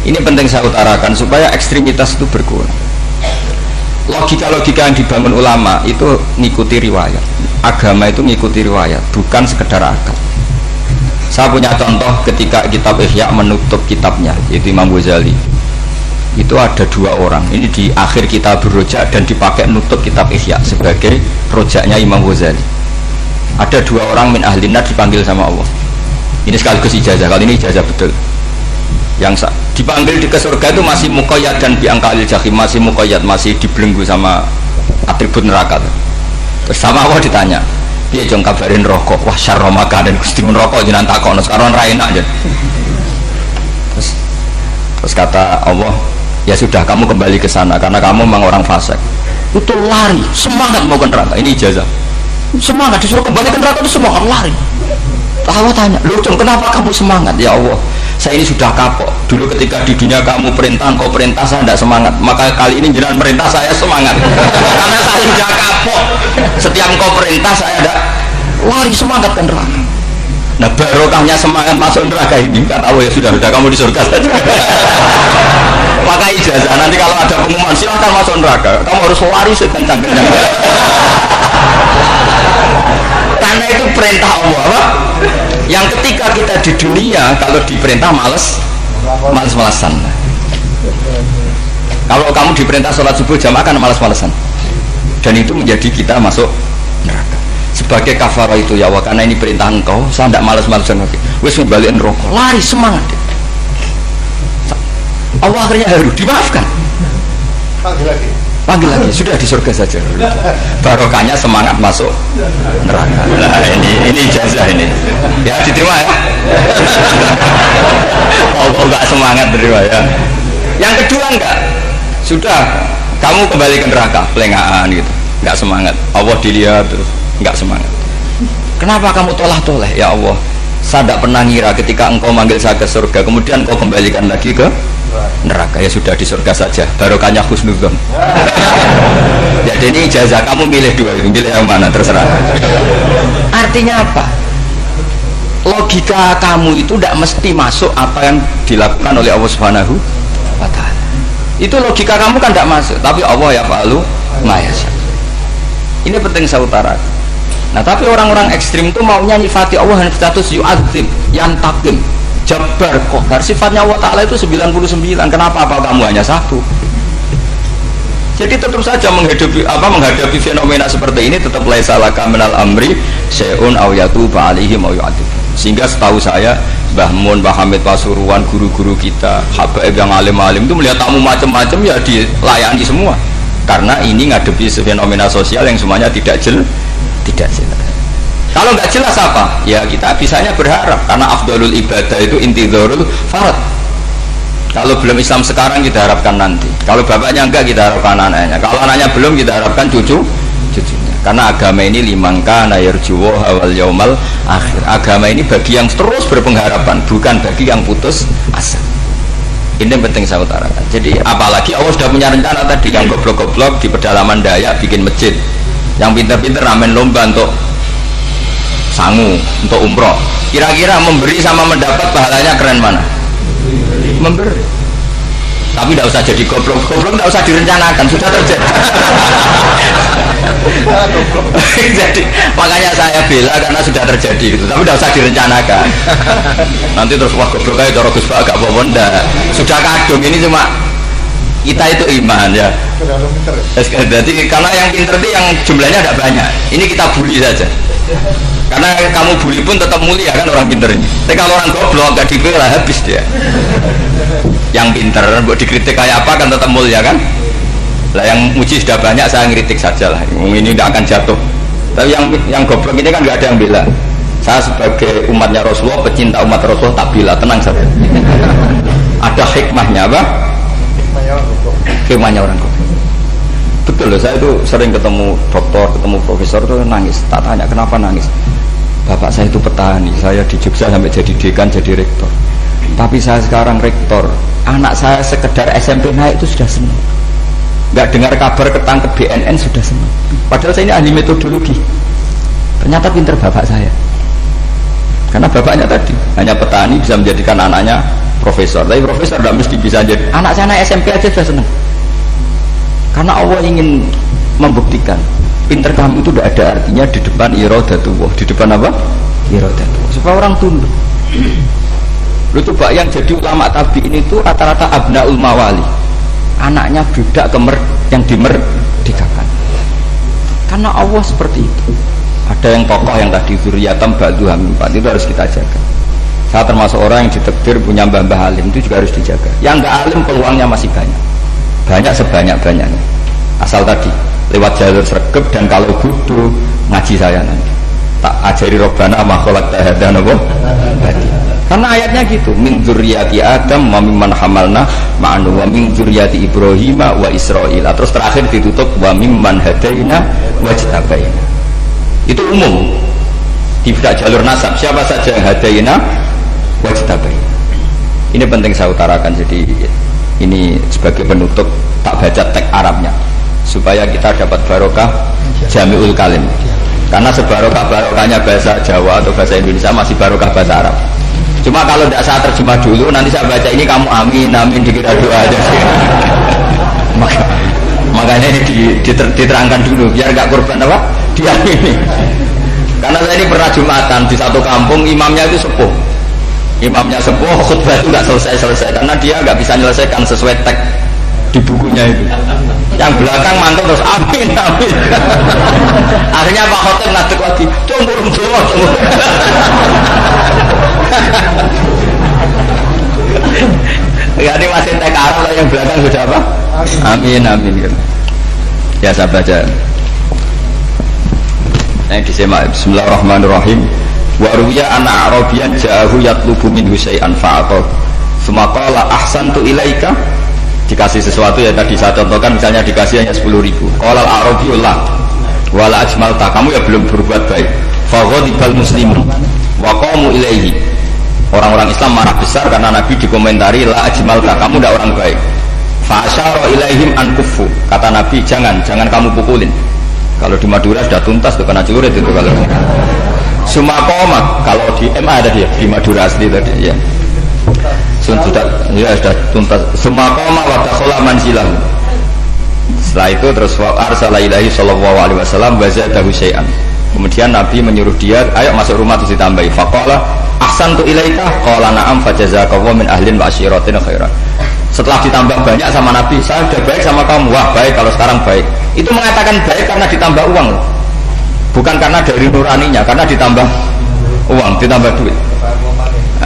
Ini penting saya utarakan supaya ekstremitas itu berkurang. Logika-logika yang dibangun ulama itu ngikuti riwayat. Agama itu ngikuti riwayat, bukan sekedar akal. Saya punya contoh ketika kitab Ihya menutup kitabnya, yaitu Imam Ghazali. Itu ada dua orang. Ini di akhir kitab Rojak dan dipakai nutup kitab Ihya sebagai rojaknya Imam Ghazali. Ada dua orang min ahli nar dipanggil sama Allah. Ini sekaligus ijazah, kali ini ijazah betul. Yang dipanggil di ke surga itu masih muqayyad dan biangkalil jahim, masih muqayyad, masih dibelenggu sama atribut neraka. Terus sama Allah ditanya, dia jong kabarin rokok, wah syarromaka dan gusti rokok jenang takon, sekarang raina aja. Terus kata Allah, ya sudah kamu kembali ke sana karena kamu memang orang fasik. Itu lari, semangat mau ke neraka. Ini ijazah. Semangat disuruh kembali ke neraka itu semangat lari. Allah tanya, lu Jong kenapa kamu semangat? Ya Allah, saya ini sudah kapok. Dulu ketika di dunia kamu perintah, kau perintah saya tidak semangat. Maka kali ini jenengan perintah saya semangat. Karena saya sudah kapok. Setiap kau perintah saya ada lari semangat ke neraka. Nah barokahnya semangat masuk neraka ini kata Allah, ya sudah kamu di surga saja. Maka ijazah nanti kalau ada pengumuman silahkan masuk neraka, kamu harus lari sekencang-kencangnya. Karena itu perintah Allah, apa? Yang ketika kita di dunia kalau diperintah males-malesan. Kalau kamu diperintah sholat subuh jamaah kan males-malesan. Dan itu menjadi kita masuk neraka. Sebagai kafarah itu ya Allah, karena ini perintah engkau, saya tidak males-malesan lagi. Wes ngebalikin rokok, lari semangat. Allah akhirnya harus dimaafkan. Panggil lagi, sudah di surga saja. Barokahnya semangat masuk neraka. Nah ini ijazah ini. Ya diterima ya. Allah enggak semangat terima ya. Yang kedua enggak. Sudah kamu kembali ke neraka, pelengahan gitu. Enggak semangat. Allah dilihat terus enggak semangat. Kenapa kamu toleh-toleh? Ya Allah, saya tidak pernah ngira ketika engkau manggil saya ke surga, kemudian engkau kembalikan lagi ke neraka. Ya sudah di surga saja, barokahnya husnudzon. Jadi ini ijazah, kamu milih dua, milih yang mana terserah. Artinya apa? Logika kamu itu tidak mesti masuk apa yang dilakukan oleh Allah Subhanahu wa Ta'ala. Itu logika kamu kan tidak masuk, tapi Allah ya fa'alu ma yasha. Ini penting saya utarakan. Nah tapi orang-orang ekstrim itu maunya nyifati Allah dengan status yu'adzim, yantakim, jabbar, qahar. Sifatnya Allah Ta'ala itu 99. Kenapa apa kamu hanya satu? Jadi tetap saja menghadapi fenomena seperti ini tetap laisa laka minal amri syai'un aw yatuba alaihim aw yu'adzib. Sehingga setahu saya Mbah Mun, Mbah Hamid Pasuruan, guru-guru kita, habaib yang alim-alim itu melihat tamu macam-macam ya dilayani semua. Karena ini ngadepi fenomena sosial yang semuanya tidak jelas. Kalau nggak jelas apa? Ya kita bisanya berharap karena afdalul ibadah itu intidharul farad. Kalau belum Islam sekarang kita harapkan nanti. Kalau bapaknya enggak kita harapkan anaknya. Kalau anaknya belum kita harapkan cucunya. Karena agama ini limangka nayarjuwo awal yaumal akhir. Agama ini bagi yang terus berpengharapan, bukan bagi yang putus asa. Ini yang penting saya utarakan. Jadi apalagi Allah sudah punya rencana tadi yang goblok-goblok di pedalaman Dayak bikin masjid. Yang pintar-pintar ramen lomba untuk sangu, untuk umroh. Kira-kira memberi sama mendapat pahalanya keren mana? Memberi. Tapi tidak usah jadi goblok tidak usah direncanakan, sudah terjadi. Jadi makanya saya bela karena sudah terjadi gitu. Tapi tidak usah direncanakan. Nanti terus wah goblok aja cara Gus Pak agak apa-apa. Sudah kadung, ini cuma kita itu iman ya. Jadi karena yang pinter itu yang jumlahnya tidak banyak. Ini kita bully saja. Karena kamu bully pun tetap mulia kan orang pinter ini. Tapi kalau orang goblok gak dibela habis dia. Yang pinter buat dikritik kayak apa kan tetap mulia kan. Lah yang muji sudah banyak saya ngeritik saja lah. Ini tidak akan jatuh. Tapi yang goblok ini kan nggak ada yang bela. Saya sebagai umatnya Rasulullah, pecinta umat Rasulullah tak bela, tenang saja. Ada hikmahnya apa? Hikmahnya orang goblok. Betul loh, saya itu sering ketemu dokter, ketemu profesor tuh nangis. Tak tanya kenapa nangis. Bapak saya itu petani, saya di Jogja sampai jadi dekan, jadi rektor. Tapi saya sekarang rektor, anak saya sekedar SMP naik itu sudah senang. Nggak dengar kabar ketangkep BNN sudah senang. Padahal saya ini ahli metodologi. Ternyata pinter bapak saya. Karena bapaknya tadi hanya petani bisa menjadikan anaknya profesor, tapi profesor tidak mesti bisa jadi. Anak saya anak SMP aja sudah senang. Karena Allah ingin membuktikan pinter kamu itu tidak ada artinya di depan iradatullah. Di depan apa? Iradatullah. Supaya orang tunduk. Lu coba yang jadi ulama tabi'in itu rata-rata abnaul mawali, anaknya budak yang dimerdekakan. Karena Allah seperti itu. Ada yang tokoh yang tadi zuriyatam ba'duha min ba'd, itu harus kita jaga. Saya termasuk orang yang ditakdir punya mbah-mbah alim, itu juga harus dijaga. Yang enggak alim peluangnya masih banyak sebanyak-banyaknya. Asal tadi lewat jalur sregep, dan kalau butuh ngaji saya nanti tak ajari robbana ma khalaqta hadza napa. Karena ayatnya gitu, min dzurriyyati Adam wa mimman hamalna ma'anu wa min dzurriyyati Ibrahim wa Israil. Terus terakhir ditutup wa mimman hadaina wajtabaina. Itu umum. Tidak jalur nasab, siapa saja yang hadaina wajtabaina. Ini penting saya utarakan, jadi ini sebagai penutup tak baca teks Arabnya supaya kita dapat barokah jami'ul kalim. Karena sebarokah-barokahnya bahasa Jawa atau bahasa Indonesia masih barokah bahasa Arab. Cuma kalau tidak saya terjemah dulu, nanti saya baca ini kamu amin dikira doa aja sih. Makanya ini diterangkan dulu biar gak korban apa? Diamini. Karena saya ini pernah Jumatan di satu kampung, imamnya itu sepuh. Imamnya sepuh, khutbah itu nggak selesai karena dia nggak bisa menyelesaikan sesuai teks di bukunya itu. Yang belakang mantap terus amin. Akhirnya Pak Khotib ngadeg lagi, cungkurung Jawa. Ya ini masih teks Arab, yang belakang sudah apa? Amin. Ya saya baca. Yang disimak. Bismillahirrahmanirrahim. Wa ruya ana arabiyan ja'ahu yatlubu minhu syai'an fa'ata. Tsumma qala ahsantu ilaika. Dikasih sesuatu ya tadi saya contohkan, misalnya dikasih hanya 10.000. Qala al-arabiyullah wala ajmalta, kamu ya belum berbuat baik. Fa ghadibal muslimun wa qamu ilaihi. Orang-orang Islam marah besar karena Nabi dikomentari la ajmalta, kamu tidak orang baik. Fa asyara ilaihim an kuffu. Kata Nabi, jangan kamu pukulin. Kalau di Madura sudah tuntas tuh kena celurit itu kalau. Sumakoma kalau di MA ada dia di Madura asli tadi ya. Sudah tuntas. Sumakoma wa dakhala manzilahu. Setelah itu terus arsala ilahi sallallahu alaihi wasallam wa zadahu syai'an. Kemudian Nabi menyuruh dia, ayo masuk rumah terus ditambahi. Faqala ahsantu ilaika qala na'am fajazakallahu min ahlin wa asyiratin khairan. Setelah ditambah banyak sama Nabi, saya sudah baik sama kamu. Wah baik kalau sekarang baik. Itu mengatakan baik karena ditambah uang, bukan karena dari nuraninya, karena ditambah uang, ditambah duit.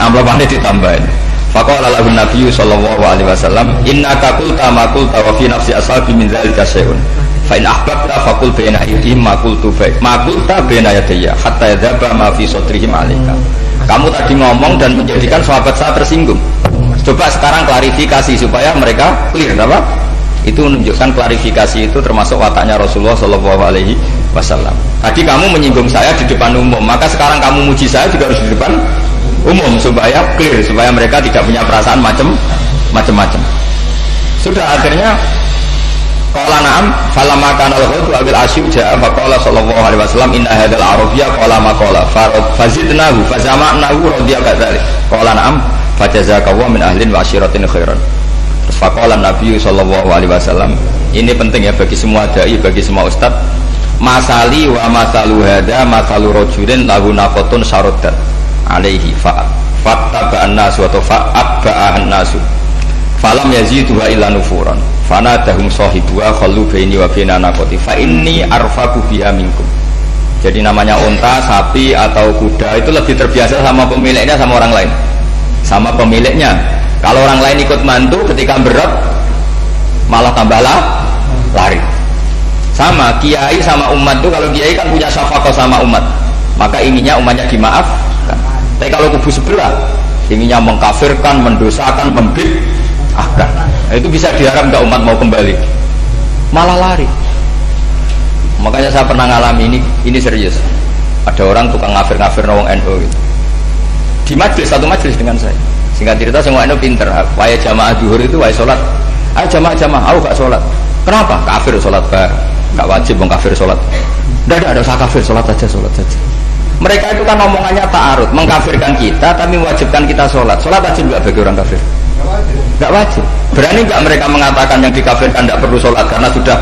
Amplopannya ditambahin. Faqala lahu Nabi sallallahu alaihi wasallam, innaka qulta ma qulta wa fi nafsi ashabi min dzalika syai'un. Fa in ahbabta faqul baina aydihim ma qultu baina yadayya hatta yadhaba ma fi sadrihim alaika. Kamu tadi ngomong dan menjadikan sahabat saya tersinggung. Coba sekarang klarifikasi supaya mereka clear apa? Itu menunjukkan klarifikasi itu termasuk wataknya Rasulullah sallallahu alaihi wasallam. Tadi kamu menyinggung saya di depan umum, maka sekarang kamu muji saya juga harus di depan umum supaya clear, supaya mereka tidak punya perasaan macam-macam. Sudah akhirnya qala na'am falamma kana al-ghadu abil asyib ja'a faqala sallallahu alaihi wasallam inna hadzal arabiyya qala ma qala fazidnahu fazama'nahu radiya kadzalik qala na'am fajazakallahu min ahlin wa asyiratin khairan. Terus faqala Nabi sallallahu alaihi wasallam, ini penting ya bagi semua dai, bagi semua ustaz. Masali wa masalu hadza masalu rajulin lahu naqatun syaruddat alaihi fattaba'an nasu wa fa'abba'an nasu falam yaziduha illa nufuran fanadahum sahibuha khallu baini wa baina naqati fa inni arfaku biha minkum. Jadi namanya unta, sapi atau kuda itu lebih terbiasa sama pemiliknya sama orang lain. Sama pemiliknya. Kalau orang lain ikut mantu ketika berat malah tambah lari. Sama kiai sama umat tuh, kalau kiai kan punya syafaqah sama umat, maka inginnya umatnya dimaafkan. Tapi kalau kubu sebelah inginnya mengkafirkan, mendosakan, membid'ahkan, itu bisa diharap nggak umat mau kembali, malah lari. Makanya saya pernah ngalami ini serius. Ada orang tukang ngafir-ngafir nawang NU gitu. Di majlis, satu majlis dengan saya. Singkat cerita semua NU pinter. Waya jamaah duhur itu waya sholat. Ayo jamaah, aku gak sholat. Kenapa? Kafir sholat bareng. Gak wajib kafir sholat. Tidak ada usah kafir, sholat saja. Mereka itu kan omongannya ta'arud, mengkafirkan kita tapi mewajibkan kita sholat. Sholat wajib nggak bagi orang kafir? Nggak wajib. Berani nggak mereka mengatakan yang dikafirkan nggak perlu sholat karena sudah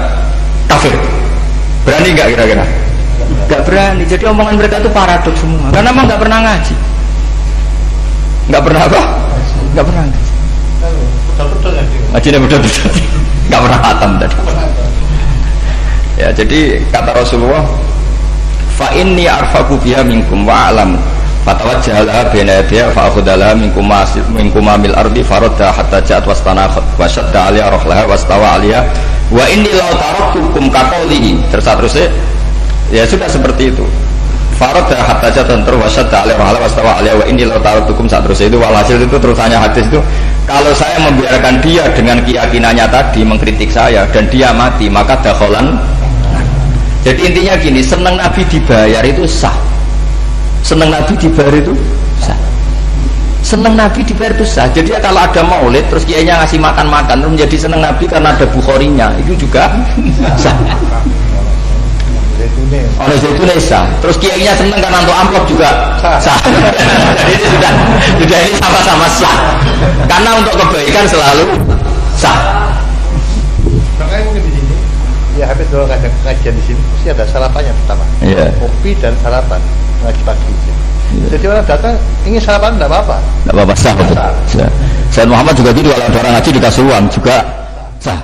kafir? Berani nggak kira-kira? Nggak berani. Jadi omongan mereka itu paradoks semua. Karena memang nggak pernah ngaji. Nggak pernah apa? Nggak pernah. Ngajinya betul-betul. Nggak pernah khatam tadi. Ya jadi kata Rasulullah, fa inni arfaqu biha minkum wa a'lamu fatawajjaha baina yadiha fa akhudalaha minkum mil ardi faradda hatta ja'at wastanakhat wa shadda 'alaiha rahlaha wastawa 'alaiha wa inni law taraktukum kaqaulihi. Terus ya sudah seperti itu. Faradda hatta ja'at terus wa shadda 'alaiha rahlaha wastawa 'alaiha wa inni law taraktukum terus itu walhasil itu terusannya hadis itu, kalau saya membiarkan dia dengan keyakinannya tadi mengkritik saya dan dia mati maka dakhalan. Jadi intinya gini, senang Nabi dibayar itu sah. Senang Nabi dibayar itu sah. Senang Nabi dibayar itu sah. Jadi ya kalau ada maulid terus kiainya ngasih makan-makan terus menjadi senang Nabi karena ada Bukharinya, itu juga sah. Oleh zaitun sah. Terus kiainya senang karena untuk amplop juga sah. Jadi ini sudah ini sama-sama sah. Karena untuk kebaikan selalu sah. Makanya mungkin di sini ya habis dulu kajian di sini pasti ada sarapannya pertama, kopi dan sarapan ngaji pagi. Jadi orang datang ingin sarapan tidak apa-apa. Tidak apa-apa sah. Sayyid Muhammad juga gitu, kalau ada orang ngaji dikasih uang juga sah.